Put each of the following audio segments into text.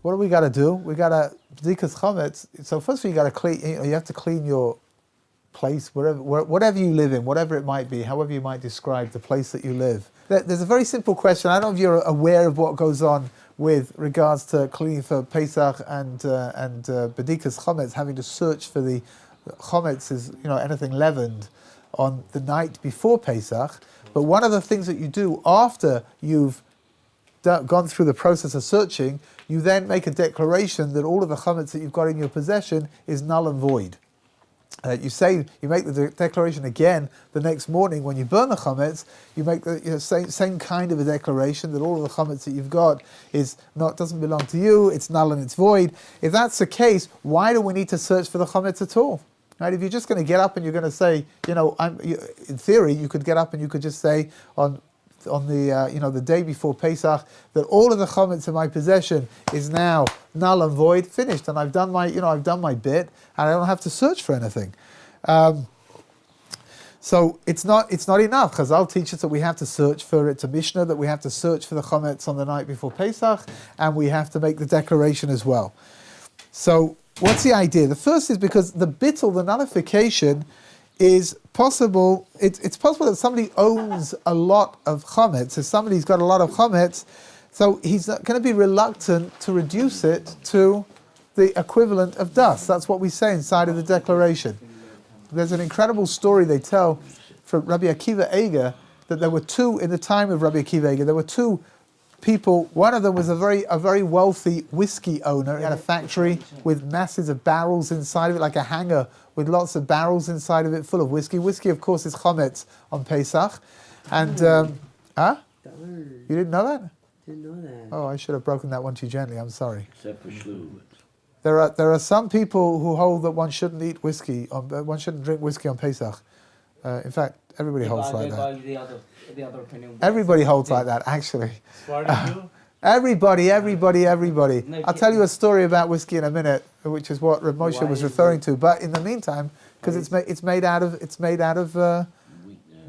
what do we got to do? We got to b'dikas chametz. So first of all, you got to clean. You have to clean your place, whatever you live in, whatever it might be, however you might describe the place that you live. There's a very simple question. I don't know if you're aware of what goes on with regards to cleaning for Pesach and b'dikas chametz, having to search for the chametz is anything leavened on the night before Pesach. But one of the things that you do after you've gone through the process of searching, you then make a declaration that all of the chametz that you've got in your possession is null and void. You make the declaration again the next morning when you burn the chametz. You make the same kind of a declaration that all of the chametz that you've got doesn't belong to you. It's null and it's void. If that's the case, why do we need to search for the chametz at all? Right? If you're just going to get up and you're going to say, in theory, you could get up and you could just say on the day before Pesach that all of the chametz in my possession is now null and void, finished, and I've done my bit, and I don't have to search for anything. So it's not enough. Chazal teaches that we have to search for it. It's a Mishnah that we have to search for the chametz on the night before Pesach, and we have to make the declaration as well. So what's the idea? The first is because the bittul, the nullification, is possible. It's possible that somebody owns a lot of chametz. If somebody's got a lot of chametz, so he's going to be reluctant to reduce it to the equivalent of dust. That's what we say inside of the declaration. There's an incredible story they tell from Rabbi Akiva Eiger that there were two, in the time of Rabbi Akiva Eiger, there were two people. One of them was a very wealthy whiskey owner. He had a factory with masses of barrels inside of it, like a hangar with lots of barrels inside of it full of whiskey. Whiskey, of course, is chametz on Pesach. And, You didn't know that? Didn't know that. Oh, I should have broken that one too gently. I'm sorry. Except for shlu. There are some people who hold that one shouldn't eat whiskey, one shouldn't drink whiskey on Pesach. In fact, everybody holds like that. The other opinion. Everybody holds like that, actually. Everybody. I'll tell you a story about whiskey in a minute, which is what Reb Moshe was referring to. But in the meantime, because it's made out of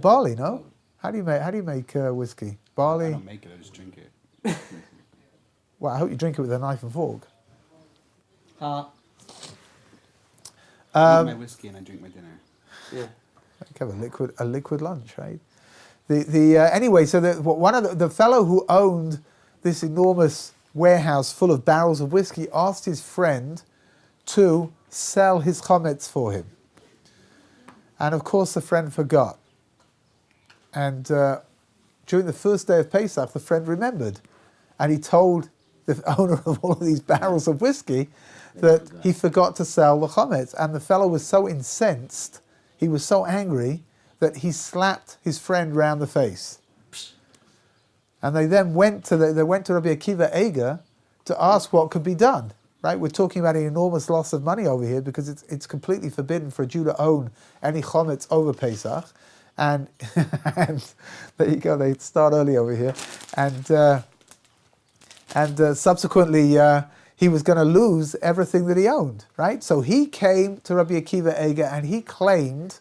barley, no? How do you make whiskey? Barley. I don't make it. I just drink it. Well, I hope you drink it with a knife and fork. Huh? I eat my whiskey and I drink my dinner. Yeah. Have a liquid lunch, right? Anyway, so one of the fellow who owned this enormous warehouse full of barrels of whiskey asked his friend to sell his chametz for him, and of course the friend forgot. And during the first day of Pesach, the friend remembered, and he told the owner of all of these barrels of whiskey that he forgot to sell the chametz, and the fellow was so incensed. He was so angry that he slapped his friend round the face. And they then went to Rabbi Akiva Eiger to ask what could be done. Right? We're talking about an enormous loss of money over here because it's completely forbidden for a Jew to own any chametz over Pesach. And there you go, they start early over here. And subsequently, he was going to lose everything that he owned, right? So he came to Rabbi Akiva Eiger and he claimed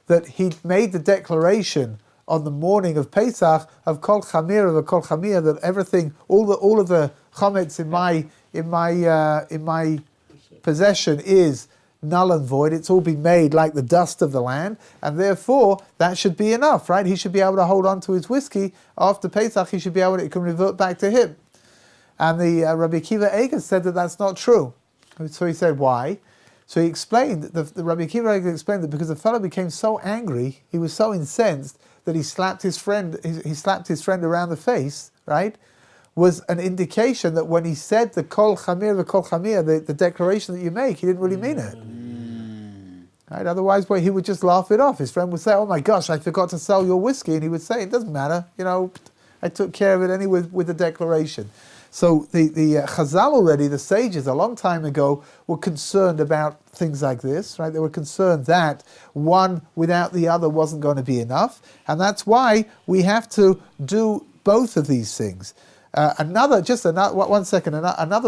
that he'd made the declaration on the morning of Pesach of Kol Chamir, that everything, all of the chametz in my possession is null and void. It's all been made like the dust of the land, and therefore that should be enough, right? He should be able to hold on to his whiskey after Pesach. It can revert back to him. And the Rabbi Akiva Eiger said that that's not true. So he said, why? So he explained, the Rabbi Akiva Eiger explained that because the fellow became so angry, he was so incensed that he slapped his friend around the face, right? Was an indication that when he said the kol chamir, the declaration that you make, he didn't really mean it. Right? Otherwise, he would just laugh it off. His friend would say, oh my gosh, I forgot to sell your whiskey. And he would say, it doesn't matter, I took care of it anyway with the declaration. So the Chazal already, the sages, a long time ago, were concerned about things like this, right? They were concerned that one without the other wasn't going to be enough. And that's why we have to do both of these things. Another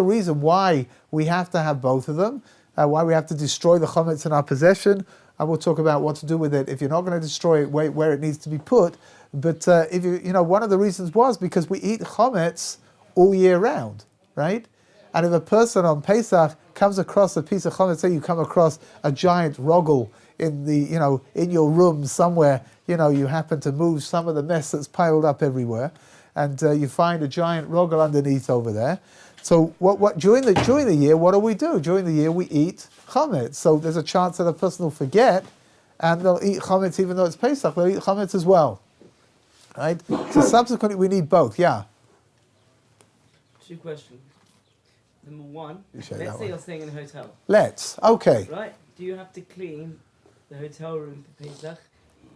reason why we have to have both of them, why we have to destroy the chametz in our possession, and we'll talk about what to do with it if you're not going to destroy it, where it needs to be put. But if one of the reasons was because we eat chametz all year round, right? And if a person on Pesach comes across a piece of chametz, say you come across a giant rogel in in your room somewhere, you happen to move some of the mess that's piled up everywhere, and you find a giant rogel underneath over there. So what during the year, what do? During the year we eat chametz. So there's a chance that a person will forget, and they'll eat chametz even though it's Pesach. They'll eat chametz as well, right? So subsequently we need both. Yeah. 2 questions. Number 1, You say let's that say one. you're staying in a hotel, Okay. right? Do you have to clean the hotel room for Pesach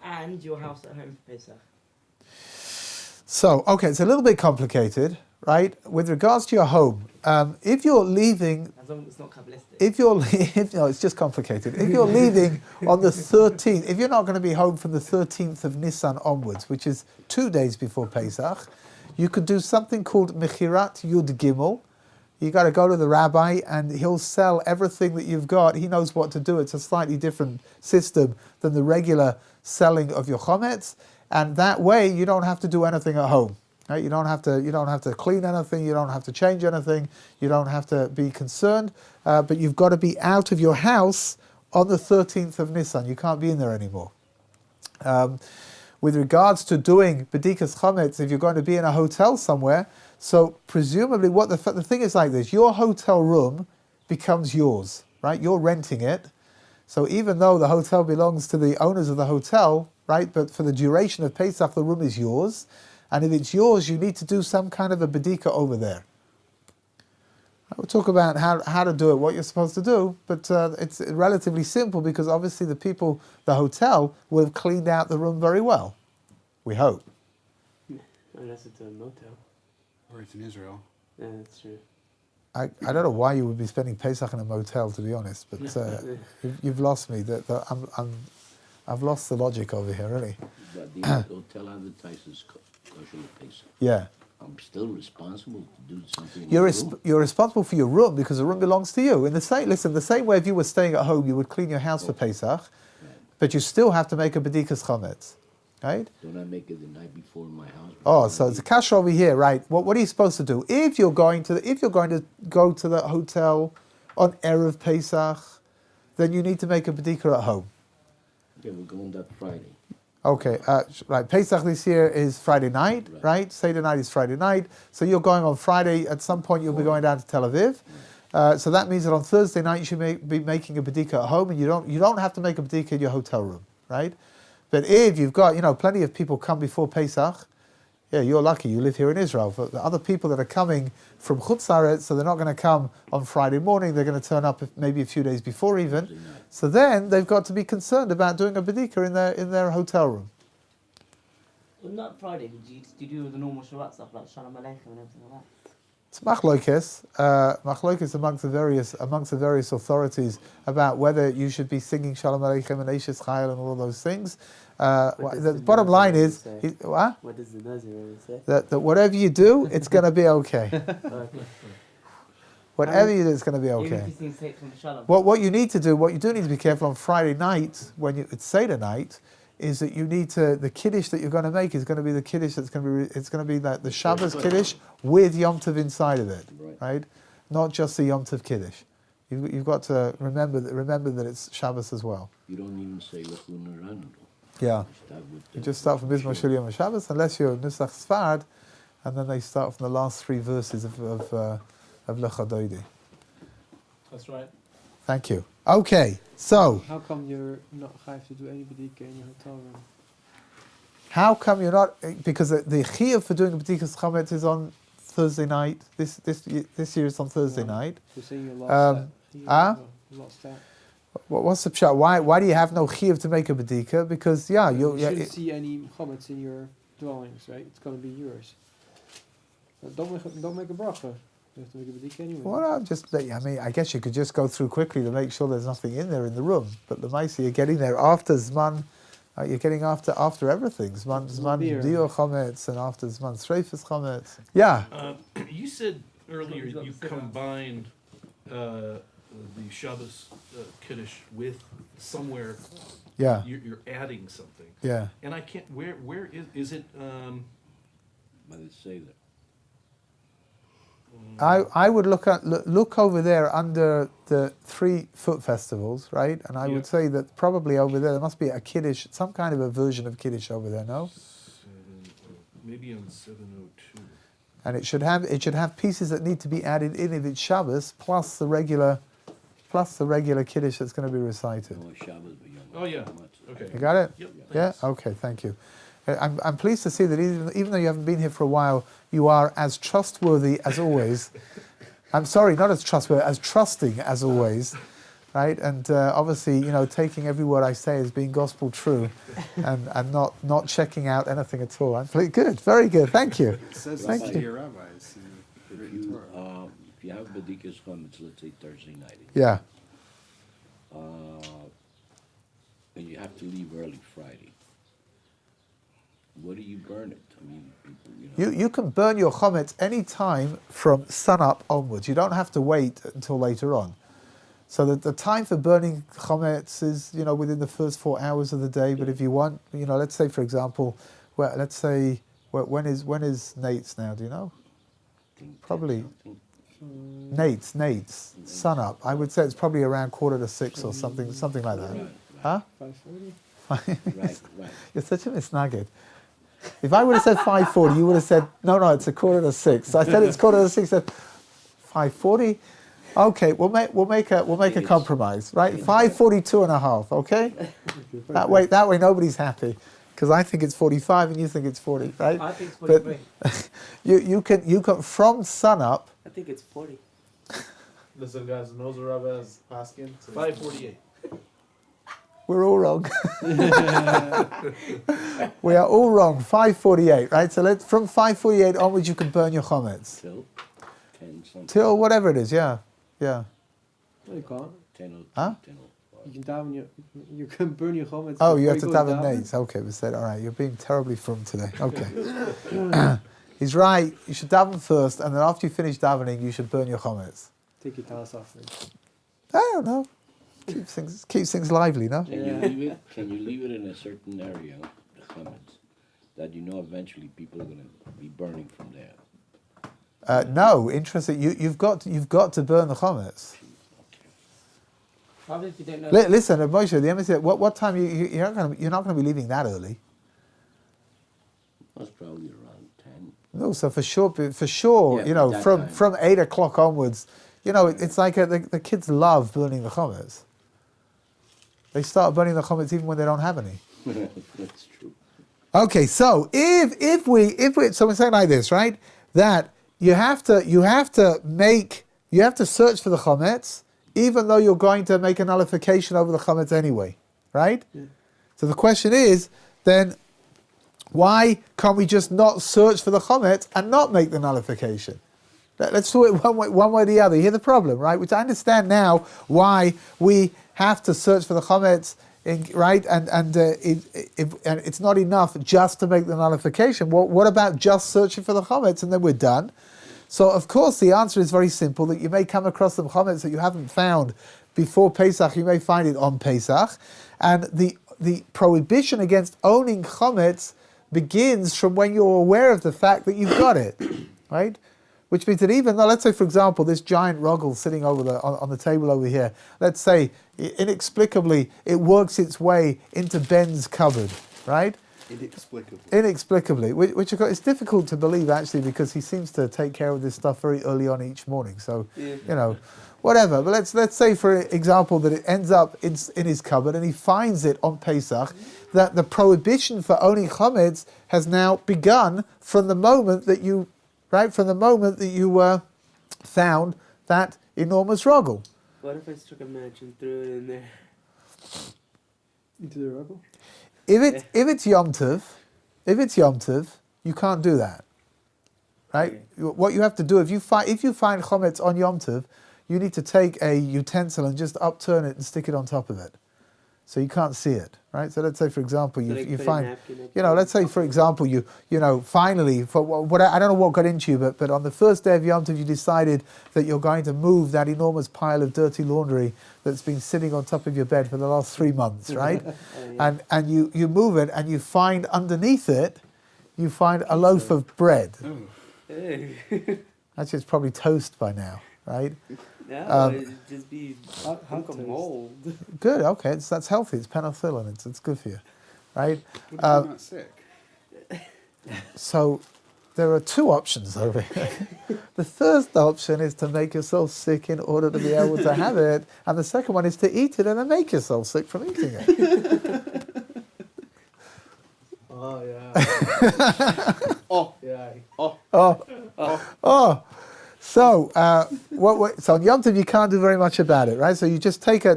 and your house at home for Pesach? So, okay, it's a little bit complicated, right? With regards to your home, if you're leaving, As long as it's not Kabbalistic. no, it's just complicated. If you're leaving on the 13th, if you're not going to be home from the 13th of Nisan onwards, which is 2 days before Pesach, you could do something called Mechirat Yud Gimel. You got to go to the rabbi and he'll sell everything that you've got. He knows what to do. It's a slightly different system than the regular selling of your chametz, and that way you don't have to do anything at home. Right? You don't have to clean anything. You don't have to change anything. You don't have to be concerned. But you've got to be out of your house on the 13th of Nisan. You can't be in there anymore. With regards to doing bedikas chametz, if you're going to be in a hotel somewhere, so presumably what the thing is like this: your hotel room becomes yours, right? You're renting it. So even though the hotel belongs to the owners of the hotel, right? But for the duration of Pesach, the room is yours. And if it's yours, you need to do some kind of a bedika over there. We'll talk about how to do it, what you're supposed to do, but it's relatively simple because obviously the hotel will have cleaned out the room very well. We hope. Unless it's a motel. Or it's in Israel. Yeah, that's true. I don't know why you would be spending Pesach in a motel, to be honest, but you've lost me. I've lost the logic over here, really. But the hotel advertises kosher Pesach. Yeah. I'm still responsible to do something. in You're the room. you're responsible for your room because the room belongs to you. In the same way if you were staying at home, you would clean your house for Pesach, but you still have to make a bedikas chametz, right? Don't I make it the night before in my house? Oh, so it's a kasha over here, right? What are you supposed to do if you're going to go to the hotel on erev Pesach? Then you need to make a bedika at home. Yeah, we're going that Friday. Okay, right. Pesach this year is Friday night, right? Seder night is Friday night. So you're going on Friday. At some point, you'll be going down to Tel Aviv. So that means that on Thursday night you should be making a bedika at home, and you don't have to make a bedika in your hotel room, right? But if you've got plenty of people come before Pesach, yeah, you're lucky. You live here in Israel. But the other people that are coming from Chutz La'aretz, so they're not going to come on Friday morning. They're going to turn up maybe a few days before even. So then they've got to be concerned about doing a bedika in their hotel room. Well, not Friday. Did you do the normal Shabbat stuff like Shalom Aleichem and everything like that? It's machlokes amongst the various authorities about whether you should be singing Shalom Aleichem and Eishes Chayil and all those things. The bottom line is, what? What does the Nazir say? That whatever you do, it's going to be okay. Whatever you do, it's going to be Even if okay. you sing tapes from Shalom. What you do need to be careful on Friday night when it's Seder night, is that you need to, the kiddush that you're going to make is going to be the kiddush it's going to be like the Shabbos kiddush with Yom Tov inside of it, right? Not just the Yom Tov kiddush. You've got to remember that it's Shabbos as well. You don't even say Lechun Ranu. Yeah. You just start from Bismillah Shel Yom Shabbos, unless you're Nusach Sfard, and then they start from the last 3 verses of Lecha Doidi. That's right. Thank you. Okay, so How come you're not chayav to do any bedika in your hotel room? how come you're not? Because the chiyuv for doing a bedikas chametz is on Thursday night. This year it's on Thursday night. So saying your last You lost that. What's the pshat? Why do you have no chiyuv to make a bedika? Because you shouldn't see any chametz in your dwellings, right? It's going to be yours. Don't make a bracha. You have to make a bedika anyway. Well, I guess you could just go through quickly to make sure there's nothing in there in the room. But the Maisi, you're getting there after Zman. You're getting after everything. Zman Dior Chametz and after Zman Sreifas Chametz. Yeah. You said earlier you combined the Shabbos Kiddush with somewhere. Yeah. You're adding something. Yeah. And I can't. Where is it? But it say that. I would look over there under the 3 foot festivals, right? And I would say that probably over there must be a Kiddush, some kind of a version of Kiddush over there, no? Maybe on 702. And it should have pieces that need to be added in if it's Shabbos, plus the regular Kiddush that's going to be recited. No Shabbos, but you Oh, yeah. Okay. You got it? Yep. Yeah? thanks. Okay, thank you. I'm pleased to see that even though you haven't been here for a while, you are as trustworthy as always. I'm sorry, not as trustworthy, as trusting as always, right? And obviously, taking every word I say as being gospel true, and not checking out anything at all. I'm good, very good. Thank you. It says Thank this you. to your rabbis in the written Torah. If you have Bedikas Chametz, let's say Thursday night, Yeah. and you have to leave early Friday, what do you burn it? I mean, people, You can burn your chametz any time from sunup onwards. You don't have to wait until later on. So that the time for burning chametz is, within the first 4 hours of the day. But if you want, let's say for example, when is Nate's now? Do you know? Probably Nate's sunup. I would say it's probably around 5:45 or something like that. Huh? 5:40. Right. You're such a misnagid. If I would have said 5:40, you would have said, no, it's 5:45. So I said it's 5:45, said 5:40. Okay, we'll make a compromise, right? 5:42 and a half, okay? That way nobody's happy, because I think it's 45 and you think it's 40, right? I think it's But 43. you can from sunup. I think it's 40. Listen, guys, knows the Rabbi is asking. 548. We're all wrong. We are all wrong. 5:48, right? So from 5:48 onwards, you can burn your chametz Till 10 something. till whatever it is. Yeah. No, you can't. 10 Huh? 10 You can you can burn your chametz. Oh, you before have to go daven daven. Nates. Okay, we said, all right, you're being terribly frum today. Okay. He's right. You should daven first, and then after you finish davening, you should burn your chametz. Take your talis off first. I don't know. Keeps things lively, no? Can you leave it in a certain area, the chametz, that eventually people are going to be burning from there? No, interesting. You've got to burn the chametz. Probably if you don't know. Listen, Moshe, the embassy. What time you're not going to be leaving that early? That's probably around 10. No, so for sure, Yeah, that time. from 8 o'clock onwards, it's like the kids love burning the chametz. They start burning the chametz even when they don't have any. That's true. Okay, so if we so we're saying like this, right? That you have to search for the chametz, even though you're going to make a nullification over the chametz anyway, right? Yeah. So the question is then, why can't we just not search for the chametz and not make the nullification? Let's do it one way or the other. You hear the problem, right? Which I understand now why we have to search for the chametz, right? And it's not enough just to make the nullification. What about just searching for the chametz and then we're done? So of course the answer is very simple. That you may come across some chametz that you haven't found before Pesach. You may find it on Pesach, and the prohibition against owning chametz begins from when you're aware of the fact that you've got it, right? Which means that even though, let's say, for example, this giant rogel sitting over on the table over here, let's say, inexplicably, it works its way into Ben's cupboard, right? Inexplicably. Which of course, it's difficult to believe, actually, because he seems to take care of this stuff very early on each morning. So, whatever. But let's say, for example, that it ends up in his cupboard and he finds it on Pesach, that the prohibition for owning chametz has now begun from the moment that you... Right, from the moment that you found that enormous rogel. What if I struck a match and threw it in there? Into the ruggle? If it's Yom Tov, you can't do that. Right? Okay. What you have to do if you find chametz on Yom Tov, you need to take a utensil and just upturn it and stick it on top of it, so you can't see it. Right? So let's say, for example, you find, let's say, for example, finally, for what I don't know what got into you, but on the first day of Yom Tov, you decided that you're going to move that enormous pile of dirty laundry that's been sitting on top of your bed for the last 3 months, right? And you move it, and you find underneath it, you find a loaf of bread. Actually, it's probably toast by now, right? No, it'd just be Hot hunk of toast. mold. Good, okay, that's healthy. It's penicillin. It's good for you, right? What if you're not sick? So there are two options over here. The first option is to make yourself sick in order to be able to have it, and the second one is to eat it and then make yourself sick from eating it. Oh, yeah. Oh, Yeah. Oh. So, so on Yom Tov you can't do very much about it, right? So you just take a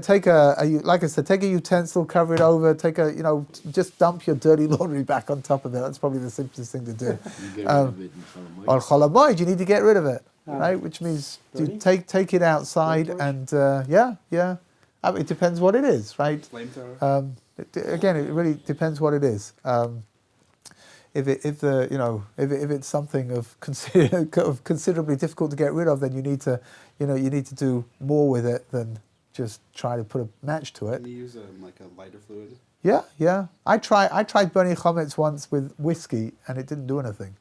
like I said, take a utensil, cover it over, just dump your dirty laundry back on top of it. That's probably the simplest thing to do. You get rid of it in Chol On Hamoed. Chol Hamoed, you need to get rid of it, Ah. right? Which means you Burning? take it outside Blowtorch? and yeah. I mean, it depends what it is, right? flamethrower. Again, it really depends what it is. If it's something of considerably difficult to get rid of, then you need to do more with it than just try to put a match to it. Can you use like a lighter fluid? Yeah. I tried burning chametz once with whiskey, and it didn't do anything.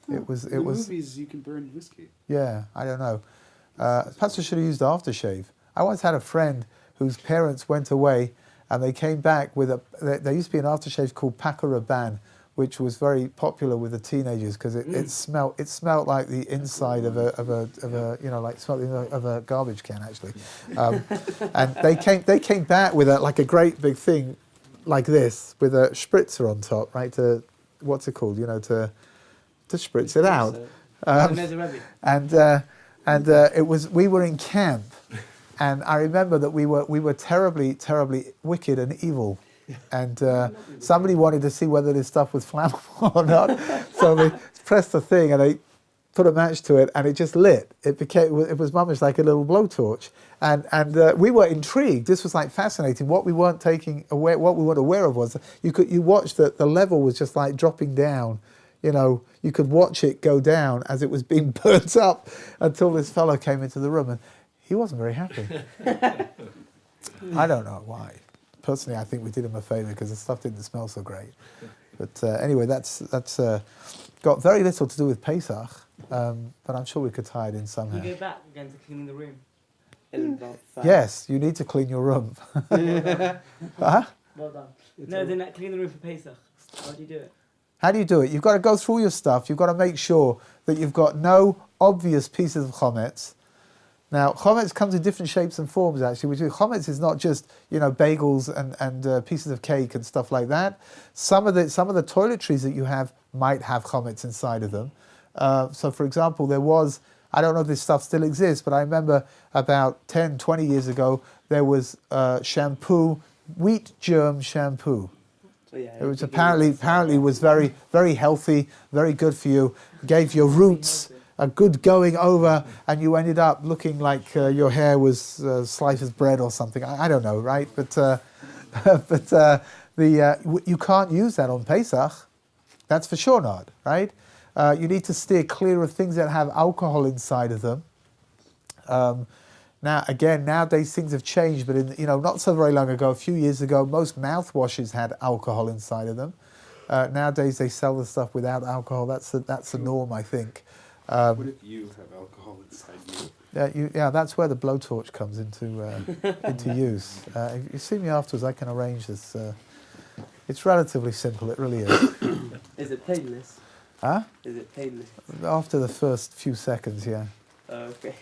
It was In the movies, you can burn whiskey. yeah. I don't know. Perhaps I should have used aftershave. I once had a friend whose parents went away, and they came back with there used to be an aftershave called Paka Raban, which was very popular with the teenagers because it smelled like the inside of a garbage can actually, and they came back with a great big thing like this with a spritzer on top, right? To what's it called? To spritz it out. And there's a Rabbi. And we were in camp, and I remember that we were terribly wicked and evil. And somebody wanted to see whether this stuff was flammable or not, so they pressed the thing and they put a match to it, and it just lit. It was mamish like a little blowtorch, and we were intrigued. This was like fascinating. What we weren't aware of was you watched that the level was just like dropping down. You could watch it go down as it was being burnt up until this fellow came into the room, and he wasn't very happy. I don't know why. Personally, I think we did him a favour because the stuff didn't smell so great. But anyway, that's got very little to do with Pesach, but I'm sure we could tie it in somehow. You go back again to cleaning the room. In about 5. Yes, you need to clean your room. Huh? Well done. No, then clean the room for Pesach. How do you do it? How do you do it? You've got to go through your stuff. You've got to make sure that you've got no obvious pieces of chametz. Now, chametz comes in different shapes and forms, actually. Chametz is not just, bagels and pieces of cake and stuff like that. Some of the toiletries that you have might have chametz inside of them. So, for example, there was, I don't know if this stuff still exists, but I remember about 10, 20 years ago, there was shampoo, wheat germ shampoo. So, yeah, It was apparently was very, very healthy, very good for you, gave your roots a good going over, and you ended up looking like your hair was a slice of bread or something. I don't know, right? But you can't use that on Pesach. That's for sure not, right? You need to steer clear of things that have alcohol inside of them. Now, again, nowadays things have changed, but not so very long ago, a few years ago, most mouthwashes had alcohol inside of them. Nowadays they sell the stuff without alcohol. That's the norm, I think. What if you have alcohol inside you? That's where the blowtorch comes into use. If you see me afterwards, I can arrange this. It's relatively simple. It really is. Is it painless? Huh? Is it painless? After the first few seconds, yeah. Okay.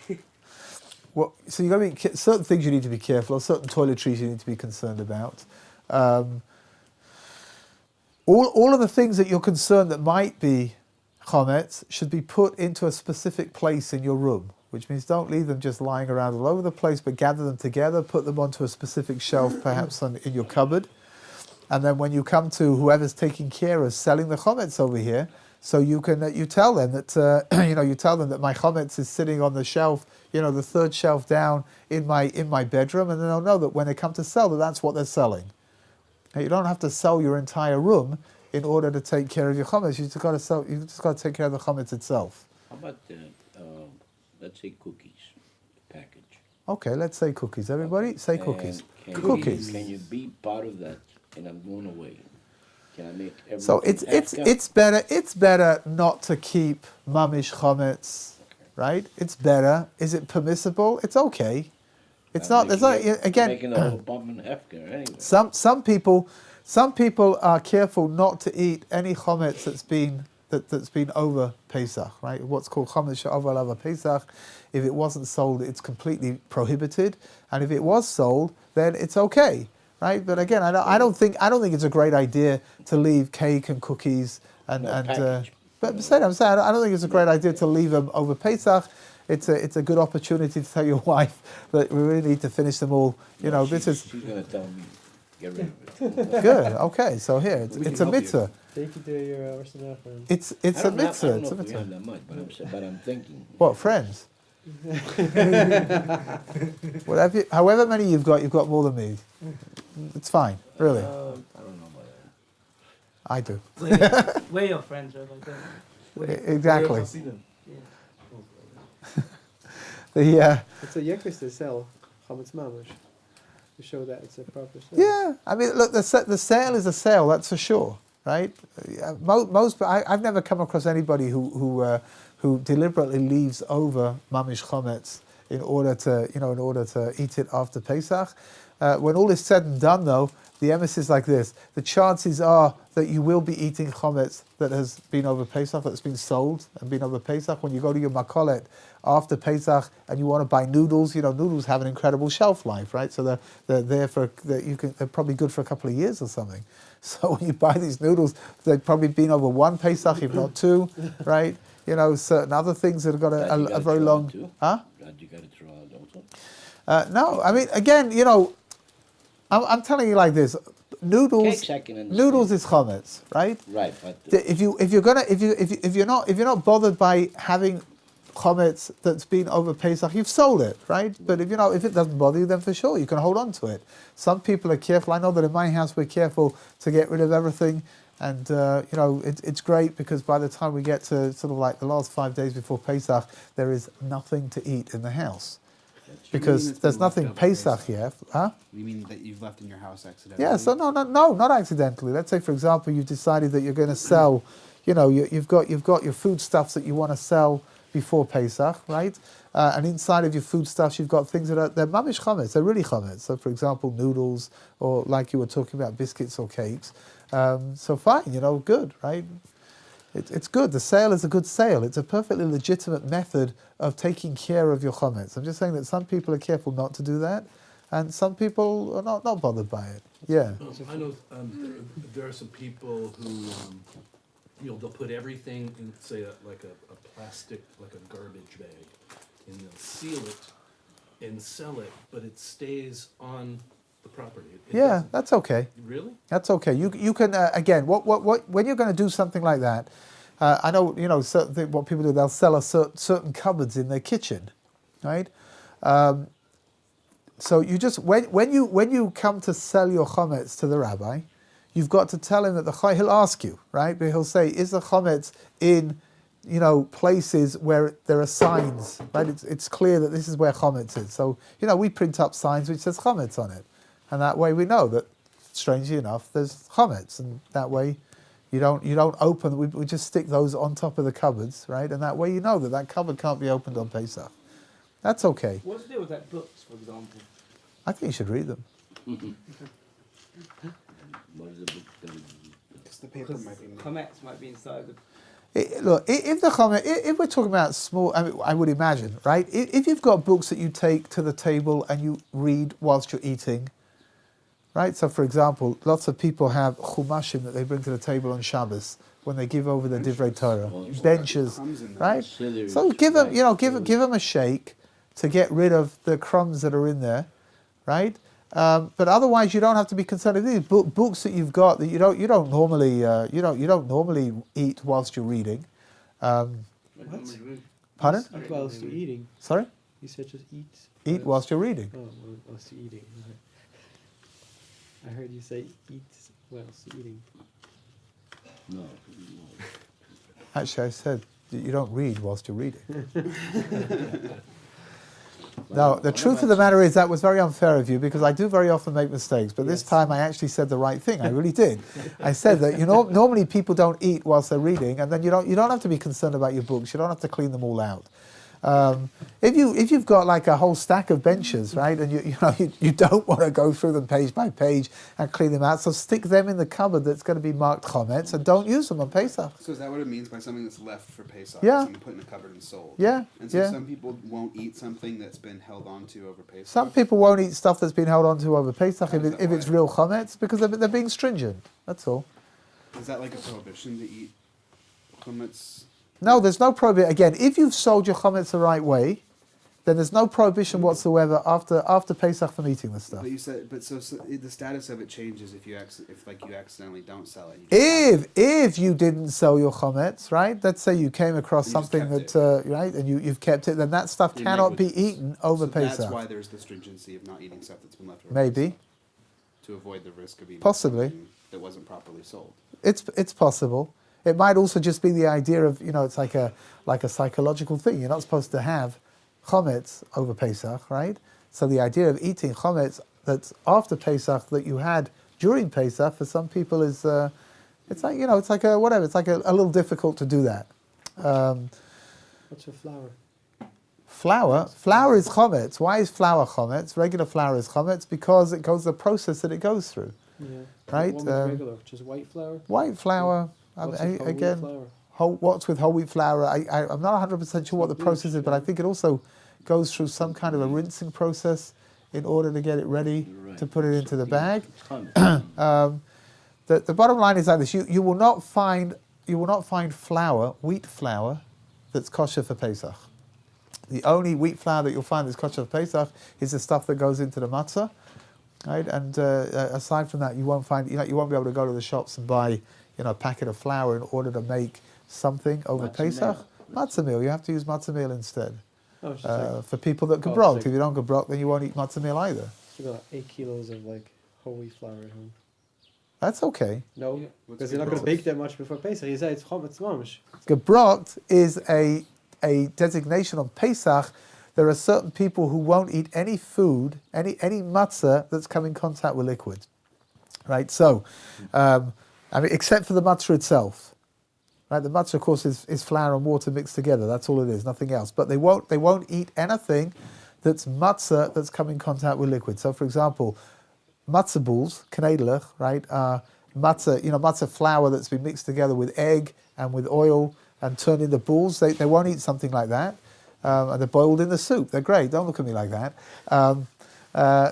Well, so you got to be certain things you need to be careful of. Certain toiletries you need to be concerned about. All of the things that you're concerned that might be chametz should be put into a specific place in your room, which means don't leave them just lying around all over the place, but gather them together, put them onto a specific shelf, perhaps in your cupboard, and then when you come to whoever's taking care of selling the chametz over here, so you tell them that my chametz is sitting on the shelf, the third shelf down in my bedroom, and then they'll know that when they come to sell that's what they're selling. Now, you don't have to sell your entire room in order to take care of your chametz. You just got to take care of the chametz itself. How about, let's say cookies, package? Okay, let's say cookies. Everybody, say cookies. Cookies. Can you be part of that? And I'm going away. Can I make everything? So it's better not to keep mamish chametz right? It's better. Is it permissible? It's okay. It's That not. It's makes not it- again. Making a whole bomb and hefker anyway. Some people are careful not to eat any chametz that's been over Pesach, right? What's called chametz she'over over Pesach. If it wasn't sold, it's completely prohibited, and if it was sold, then it's okay, right? But again, I don't think it's a great idea to leave cake and cookies and package. but I'm saying I don't think it's a great idea to leave them over Pesach. It's a good opportunity to tell your wife that we really need to finish them all. You know, this is She's going to tell me, get rid of it. good. Okay, so here We it's can a help you. mitzvah. Take it to your Arsenal friend. It's I a don't know mitzvah. if It's a we mitzvah. have that much, but I'm thinking. What friends? Whatever, however many you've got more than me. It's fine, really. I don't know about that. I do. We're your friends, Rabbi. don't we? Exactly. Yeah. It's a yakris to sell chametz mamash to show that it's a proper sale. Yeah. I mean, look, the sale is a sale. That's for sure, right? I've never come across anybody who deliberately leaves over mamish chametz in order to eat it after Pesach. When all is said and done, though, the emes is like this: the chances are that you will be eating chametz that has been over Pesach, that's been sold and been over Pesach. When you go to your makolet after Pesach and you want to buy noodles, noodles have an incredible shelf life, right? So they're there they're probably good for a couple of years or something. So when you buy these noodles, they've probably been over one Pesach, if not two, right? Certain other things that have got a very long. Huh? Glad you got it thrown out also. No, I mean, again, I'm telling you like this: noodles Cakes I can understand. Noodles is chametz, right? Right, but If you're not bothered by having chametz that's been over Pesach, you've sold it, right? But if it doesn't bother you, then for sure you can hold on to it. Some people are careful. I know that in my house we're careful to get rid of everything, and it's great because by the time we get to sort of like the last 5 days before Pesach, there is nothing to eat in the house. Because there's nothing Pesach here, huh? You mean that you've left in your house accidentally? Yeah, so no, not accidentally. Let's say, for example, you've decided that you're going to sell, you've got your foodstuffs that you want to sell before Pesach, right? And inside of your foodstuffs, you've got things they're mamish chametz, they're really chametz. So, for example, noodles, or like you were talking about, biscuits or cakes. So fine, good, right? It's good. The sale is a good sale. It's a perfectly legitimate method of taking care of your chametz. I'm just saying that some people are careful not to do that, and some people are not bothered by it. Yeah. I know there are some people who, they'll put everything in, say, like a plastic, like a garbage bag, and they'll seal it and sell it, but it stays on the property. It Yeah, doesn't- that's okay. Really? That's okay. You can again. What when you're going to do something like that, I know what people do. They'll sell certain cupboards in their kitchen, right? So you just when you come to sell your chametz to the rabbi, you've got to tell him that he'll ask you, right? But he'll say, is the chametz in places where there are signs, right? It's clear that this is where chametz is. So we print up signs which says chametz on it. And that way we know that, strangely enough, there's chametz, and that way you don't open. We just stick those on top of the cupboards, right? And that way you know that cupboard can't be opened on Pesach. That's okay. What's the deal with that books, for example? I think you should read them. what is the book that we- Because the paper Because might be. Chametz might be inside the... Look, if the chametz, if we're talking about small, I would imagine, right? If you've got books that you take to the table and you read whilst you're eating. Right, so for example, lots of people have chumashim that they bring to the table on Shabbos when they give over the divrei Torah, benches, Crumbs in there. right? Siddur, So give them, right, give them a shake to get rid of the crumbs that are in there, right? But otherwise, you don't have to be concerned with these books that you've got that you don't normally eat whilst you're reading. Pardon? Eat whilst you're eating. Sorry? You said just eat. Eat whilst you're reading. Oh, whilst you're eating. Right. I heard you say eat whilst you're eating. No. Actually, I said that you don't read whilst you're reading. No, the truth of the matter is that was very unfair of you because I do very often make mistakes, but this time I actually said the right thing. I really did. I said that normally people don't eat whilst they're reading, and then you don't have to be concerned about your books. You don't have to clean them all out. If you've got like a whole stack of benches, right, and you don't want to go through them page by page and clean them out, so stick them in the cupboard that's going to be marked Chametz and don't use them on Pesach. So is that what it means by something that's left for Pesach? Yeah. Something put in a cupboard and sold? Yeah. And so yeah. some people won't eat something that's been held onto over Pesach? Some people won't eat stuff that's been held onto over Pesach How if, is it, that if it's why? real Chametz, because they're being stringent. That's all. Is that like a prohibition to eat chametz? No, there's no prohibition. Again, if you've sold your Chametz the right way, then there's no prohibition whatsoever after Pesach from eating this stuff. But you said, the status of it changes if you accidentally don't sell it. You If you didn't sell your Chametz, right? Let's say you came across And you just something kept that right, and you've kept it, then that stuff In cannot be liquids. eaten over so Pesach. that's why there's the stringency of not eating stuff that's been left over. Maybe. Pesach, to avoid the risk of eating Possibly. something that wasn't properly sold. It's possible. It might also just be the idea of, it's like a psychological thing. You're not supposed to have Chametz over Pesach, right? So the idea of eating Chametz that's after Pesach that you had during Pesach for some people is it's like a little difficult to do that. What's your flour? Flour is Chametz. Why is flour Chametz? Regular flour is Chametz because it goes the process that it goes through. Yeah. Right, What was regular? Just white flour? White flour. What's with whole wheat Again, flour? what's with whole wheat flour? I'm not 100% sure what the process is, but I think it also goes through some kind of a rinsing process in order to get it ready to put it into the bag. The bottom line is like this: you will not find flour, wheat flour, that's kosher for Pesach. The only wheat flour that you'll find that's kosher for Pesach is the stuff that goes into the matzah, right? And aside from that, you won't find you won't be able to go to the shops and buy a packet of flour in order to make something over Pesach. Matzah meal. You have to use matzah meal instead. Oh, it's just like, For people that gebrocht. If you don't gebrocht, then you won't eat matzah meal either. you got 8 kilos of like whole wheat flour at home. That's okay. No, Yeah. because you're not going to bake that much before Pesach. You say it's chametz mamish. Gebrocht is a designation on Pesach. There are certain people who won't eat any food, any matzah that's come in contact with liquid. Right? So, except for the matzah itself. Right? The matzah, of course, is flour and water mixed together. That's all it is, nothing else. But they won't eat anything that's matzah that's come in contact with liquid. So, for example, matzah balls, knedlich, right? Matzah flour that's been mixed together with egg and with oil and turned into balls. They won't eat something like that. And they're boiled in the soup. They're great. Don't look at me like that.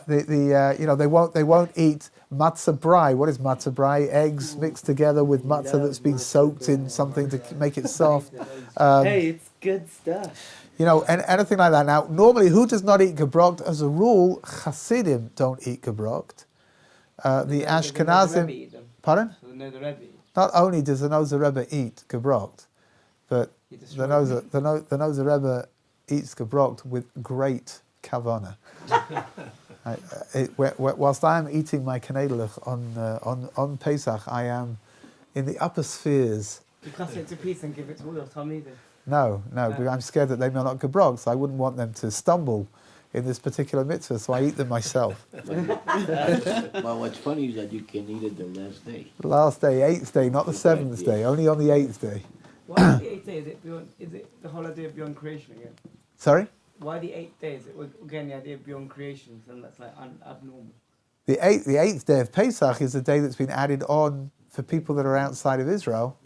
They won't eat matzah brai. What is matzah brai? Eggs mixed together with matzah that's been soaked in something to make it soft. Hey, it's good stuff. And anything like that. Now, normally, who does not eat gebrocht? As a rule, Hasidim don't eat gebrocht. The Ashkenazim. Pardon? So the Rebbe. Not only does the Nozer Rebbe eat gebrocht, but the Nozer Rebbe eats gebrocht with great kavanah. Whilst I am eating my knedlich on Pesach, I am in the upper spheres. You cut it to pieces and give it to all your Talmidim. No, because I'm scared that they may not gebrocht, so I wouldn't want them to stumble in this particular mitzvah, so I eat them myself. Well, what's funny is that you can eat it the last day. The last day, 8th day, not the 7th day, only on the 8th day. Why is the 8th day? Is it the holiday of beyond creation again? Sorry? Why the 8th day? Is it again the idea of beyond creation? And that's like abnormal. The 8th day of Pesach is the day that's been added on for people that are outside of Israel.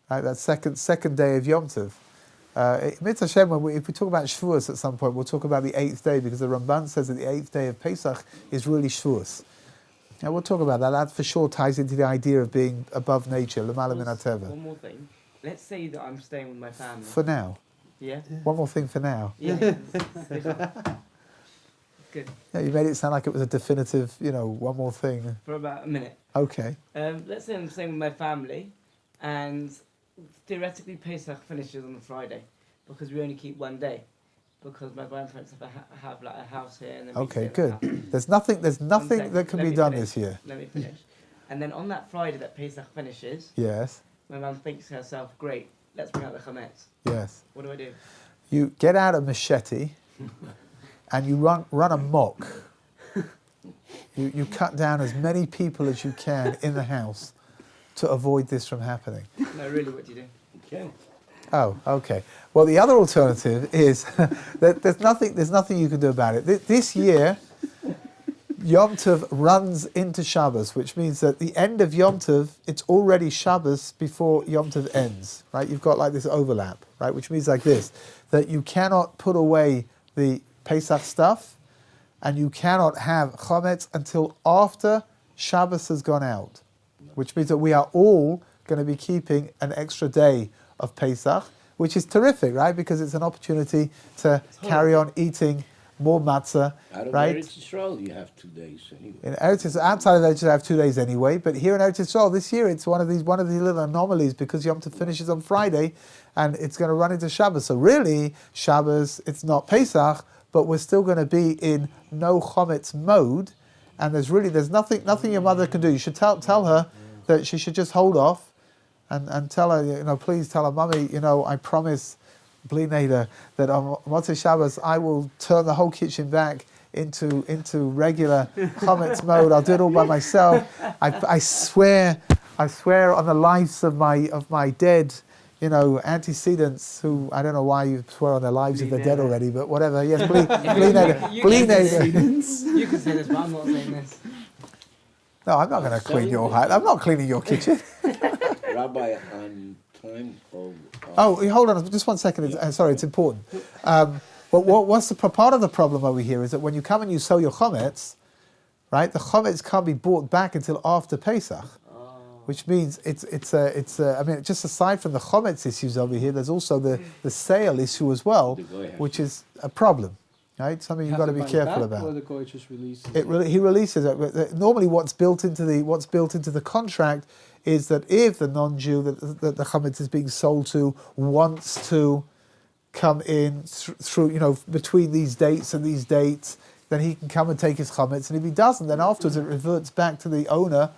Right, that's second day of Yom Tov. Mitzvah Hashem, if we talk about Shavuos at some point, we'll talk about the 8th day because the Ramban says that the 8th day of Pesach is really Shavuos. Now we'll talk about that. That for sure ties into the idea of being above nature, l'mala min hateva. One more thing. Let's say that I'm staying with my family. For now. Yeah? One more thing for now. Yeah. Good. Yeah, you made it sound like it was a definitive, one more thing. For about a minute. Okay. Let's say I'm staying with my family and theoretically Pesach finishes on a Friday because we only keep one day because my grandparents have like a house here and then we Okay, stay at the house. good. There's nothing that can Let be me done finish. this year. Let me finish. And then on that Friday that Pesach finishes, Yes. my mum thinks to herself, great, let's bring out the Chametz. Yes. What do I do? You get out a machete and you run amok. You cut down as many people as you can in the house to avoid this from happening. No, really, what do you do? Okay. Oh, okay. Well, the other alternative is that there's nothing you can do about it. This year, Yom Tov runs into Shabbos, which means that the end of Yom Tov, it's already Shabbos before Yom Tov ends, right? You've got like this overlap, right? Which means like this, that you cannot put away the Pesach stuff, and you cannot have Chametz until after Shabbos has gone out, which means that we are all going to be keeping an extra day of Pesach, which is terrific, right? Because it's an opportunity to carry on eating more matzah, Out of right? Eretz Yisrael, you have 2 days anyway. In Eretz Yisrael, outside of Eretz Yisrael, I have 2 days anyway. But here in Eretz Yisrael, this year it's one of these little anomalies because Yom Tov finishes on Friday, and it's going to run into Shabbos. So really, Shabbos, it's not Pesach, but we're still going to be in no Chametz mode, and there's nothing your mother can do. You should tell her that she should just hold off, and tell her, please tell her, Mummy, I promise, Bli Neder, that on Motzei Shabbos I will turn the whole kitchen back into regular Chametz mode. I'll do it all by myself. I swear on the lives of my dead, antecedents, who I don't know why you swear on their lives if they're dead already, but whatever. Yes, Bli Neder. You can say this, but I'm not saying this. No, I'm not going to clean your house. I'm not cleaning your kitchen. Rabbi, on time of... Oh, hold on, just 1 second. Sorry, it's important. But what's the part of the problem over here is that when you come and you sell your chametz, right? The chametz can't be bought back until after Pesach, which means it's I mean, just aside from the chametz issues over here, there's also the sale issue as well, which is a problem. Right, something you've got to be careful about. Or the guy just releases he releases it. Normally, what's built into the contract is that if the non-Jew that the chametz is being sold to wants to come in through between these dates and these dates, then he can come and take his chametz. And if he doesn't, then afterwards it reverts back to the owner.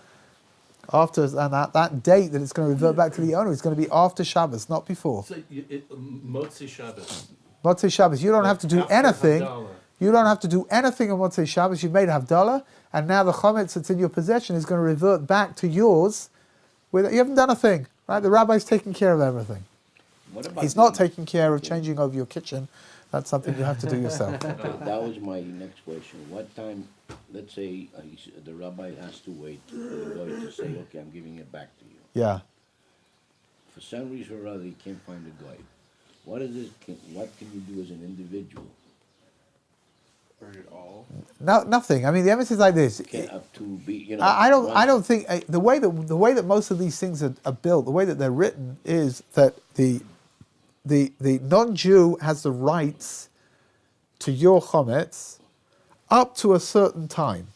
After that date that it's going to revert back to the owner, it's going to be after Shabbos, not before. So Motzei Shabbos. Motzei Shabbos, you don't have to do After anything. Havdalah. You don't have to do anything on Motzei Shabbos. You've made Havdalah, and now the chametz that's in your possession is going to revert back to yours. You haven't done a thing, right? The rabbi's taking care of everything. He's not taking care of changing over your kitchen. That's something you have to do yourself. That was my next question. What time, let's say the rabbi has to wait for the guy to say, okay, I'm giving it back to you. Yeah. For some reason or other, he can't find the guy. What can you do as an individual? Burn it all. No, nothing. I mean, the evidence is like this. I don't think the way that most of these things are built, the way that they're written, is that the non-Jew has the rights to your chametz up to a certain time.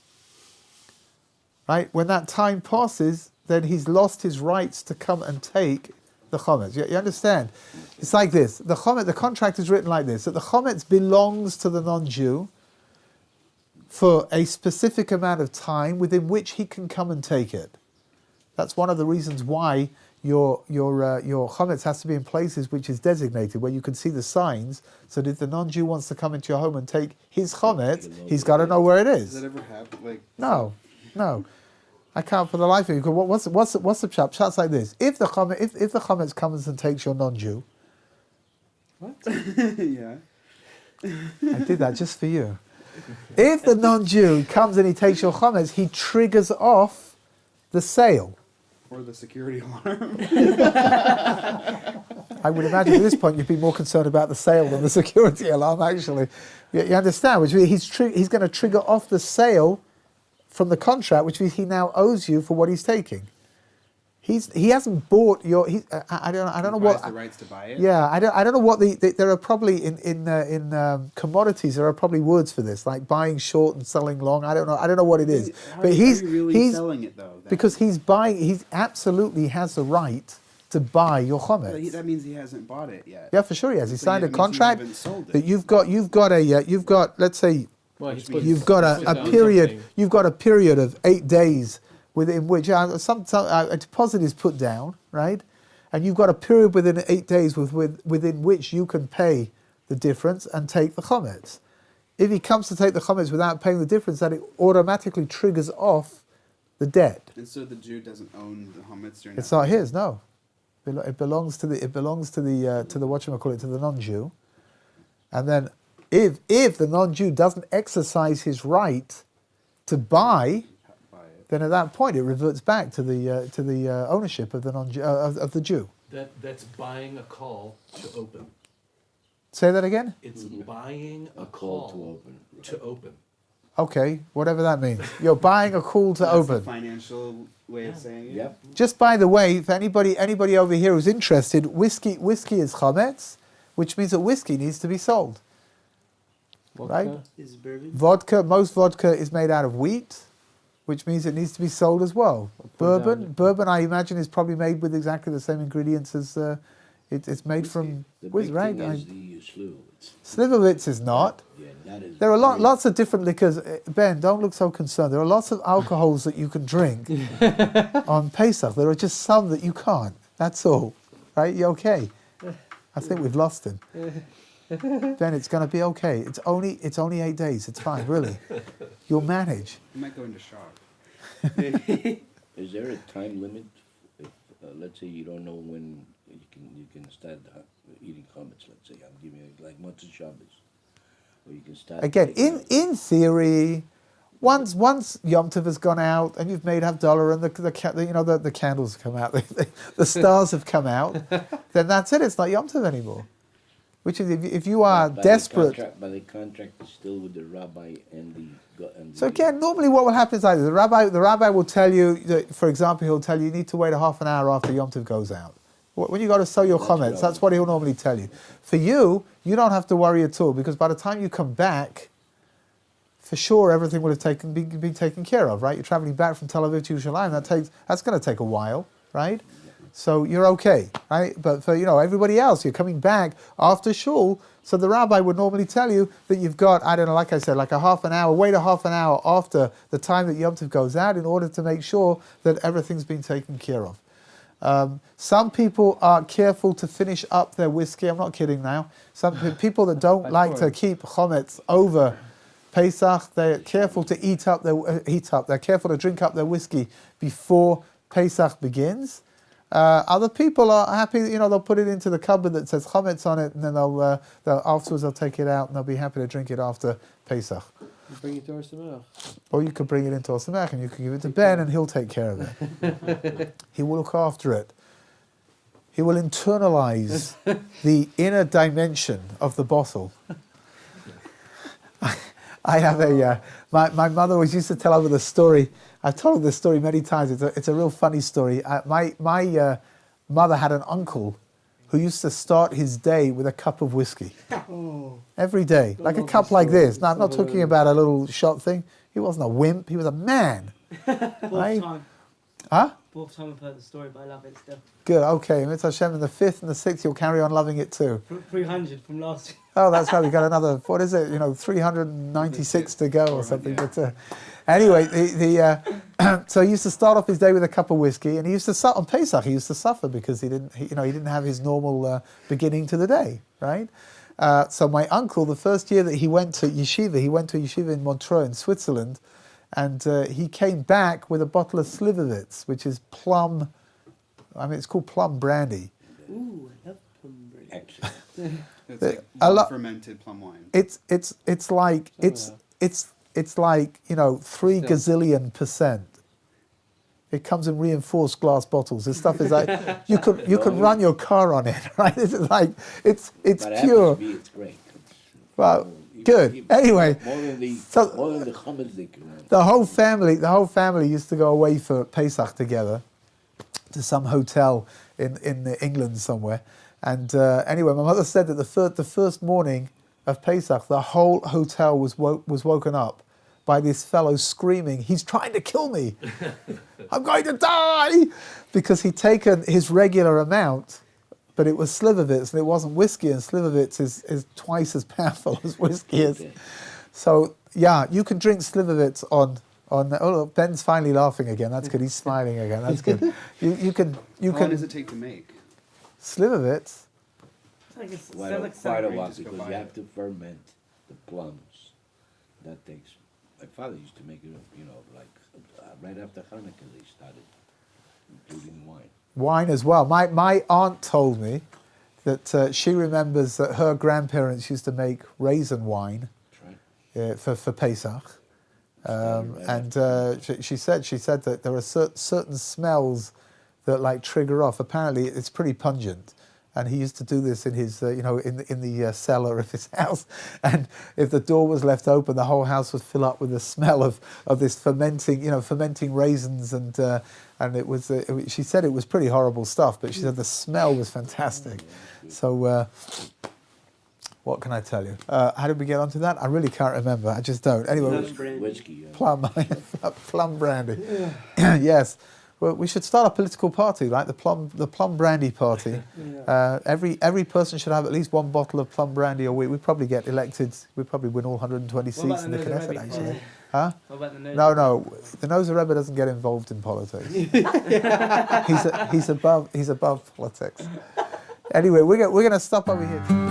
Right? When that time passes, then he's lost his rights to come and take the chametz. You understand? It's like this. The contract is written like this, that the chametz belongs to the non-Jew for a specific amount of time within which he can come and take it. That's one of the reasons why your chametz has to be in places which is designated, where you can see the signs, so that if the non-Jew wants to come into your home and take his chametz, he's got to know where it is. Does that ever happen? No. I can't for the life of you. What's the pshat? Pshat's like this: if the chametz comes and takes your non-Jew, What? Yeah. I did that just for you. If the non-Jew comes and he takes your chametz, he triggers off the sale. Or the security alarm. I would imagine at this point you'd be more concerned about the sale than the security alarm, actually. You understand? Which means he's going to trigger off the sale from the contract, which means he now owes you for what he's taking. He hasn't bought your. I don't know what. He buys the rights to buy it. Yeah, I don't know what there are probably in commodities there are probably words for this, like buying short and selling long. I don't know what it is. But he's selling it though. Because he's buying. He absolutely has the right to buy your chametz. That means he hasn't bought it yet. Yeah, for sure he has. He signed a that means contract he hasn't sold it. that you've got. Let's say you've got a period. Something. You've got a period of 8 days within which a deposit is put down, right? And you've got a period within 8 days within which you can pay the difference and take the chametz. If he comes to take the chametz without paying the difference, then it automatically triggers off the debt. And so the Jew doesn't own the chametz during It's not his, no. It belongs to the whatchamacallit, to the non-Jew. And then if the non-Jew doesn't exercise his right to buy, then at that point it reverts back to the ownership of the of the Jew. That's buying a call to open. Say that again? It's buying a call call to open. Okay, whatever that means. You're buying a call to That's open. the financial way of saying it. Yep. Just by the way, if anybody over here who's interested, whiskey is chametz, which means that whiskey needs to be sold. Vodka. Right? Is bourbon? Most vodka is made out of wheat, which means it needs to be sold as well. Bourbon, I imagine, is probably made with exactly the same ingredients as it's made from The whiskey, big right? thing is the Slivovitz. Slivovitz is not. Yeah, that is. There are great. lots of different liquors. Ben, don't look so concerned. There are lots of alcohols that you can drink on Pesach. There are just some that you can't. That's all. Right? You okay? I think we've lost him. Ben, it's going to be okay. It's only 8 days. It's fine, really. You'll manage. You might go into shock. Is there a time limit? If, let's say you don't know when you can start eating chametz. Let's say I'm giving you like Motzei Shabbos, or you can start. Again, taking in theory, once Yom Tov has gone out and you've made Havdalah and the candles come out, the stars have come out, then that's it. It's not Yom Tov anymore. Which is if you are desperate. But the contract is still with the rabbi and the. So again, normally what will happen is either the rabbi will tell you that, for example, he'll tell you need to wait a half an hour after Yom Tov goes out. When you got to sell your chametz, that's what he'll normally tell you. For you, you don't have to worry at all, because by the time you come back, for sure everything will have been taken care of, right? You're traveling back from Tel Aviv to Yerushalayim. That's going to take a while, right? So you're okay, right? But for everybody else, you're coming back after shul. So the rabbi would normally tell you that you've got, I don't know, like I said, like a half an hour. Wait a half an hour after the time that Yom Tov goes out in order to make sure that everything's been taken care of. Some people are careful to finish up their whiskey. I'm not kidding now. Some people that don't like to keep chametz over Pesach, they're careful to They're careful to drink up their whiskey before Pesach begins. Other people are happy, they'll put it into the cupboard that says chametz on it, and then afterwards they'll take it out and they'll be happy to drink it after Pesach. You bring it to Or Sameach. Or you could bring it into Or Sameach and you can give it to Ben and he'll take care of it. He will look after it. He will internalize the inner dimension of the bottle. I have my mother always used to tell over the story. I've told this story many times. It's a real funny story. My mother had an uncle who used to start his day with a cup of whiskey. Every day. Like a cup like this. Now, I'm not talking about a little shot thing. He wasn't a wimp. He was a man. Right? Time. Huh? Fourth time I've heard the story, but I love it still. Good, okay. Mitzvah Hashem, in the 5th and the 6th, you'll carry on loving it too. 300 from last year. Oh, that's right. We got another, 396 to go or something. But anyway, so he used to start off his day with a cup of whiskey, and he used to on Pesach. He used to suffer because he didn't have his normal beginning to the day, right? So my uncle, the first year that he went to yeshiva in Montreux in Switzerland, and he came back with a bottle of Slivovitz, which is plum. It's called plum brandy. Ooh, I love plum brandy. Actually, It's like fermented plum wine. It's like 3 gazillion %. It comes in reinforced glass bottles. This stuff is like you could run your car on it, right? This is like it's but pure. it's great. Well, good. Anyway, more than the chametz they can. the whole family used to go away for Pesach together to some hotel in England somewhere. And anyway, my mother said that the first morning of Pesach, the whole hotel was woken up by this fellow screaming, "He's trying to kill me! I'm going to die!" Because he'd taken his regular amount, but it was Slivovitz, and it wasn't whiskey, and Slivovitz is twice as powerful as whiskey is. Okay. So, yeah, you can drink Slivovitz on. Oh, look, Ben's finally laughing again. That's good. He's smiling again. That's good. You can. How long does it take to make? Slivovitz. Like it's Quite sounds a like celery. while, just go because buy you it. have to ferment the plums. That takes. My father used to make it, like right after Hanukkah they started including wine. wine as well. My aunt told me that she remembers that her grandparents used to make raisin wine for Pesach. She said that there are certain smells that like trigger off. Apparently, it's pretty pungent, and he used to do this in his, in the cellar of his house. And if the door was left open, the whole house would fill up with the smell of this fermenting raisins, and it was. She said it was pretty horrible stuff, but she said the smell was fantastic. So. What can I tell you? How did we get onto that? I really can't remember. I just don't. Anyway, whiskey. plum brandy. Yeah. Yes. Well, we should start a political party, right? The plum brandy party. Every person should have at least one bottle of plum brandy a week. We'd probably get elected. We'd probably win all 120 seats in the Knesset, actually. Huh? What about the No. The Nozer Rebbe doesn't get involved in politics. He's above politics. Anyway, we're going to stop over here.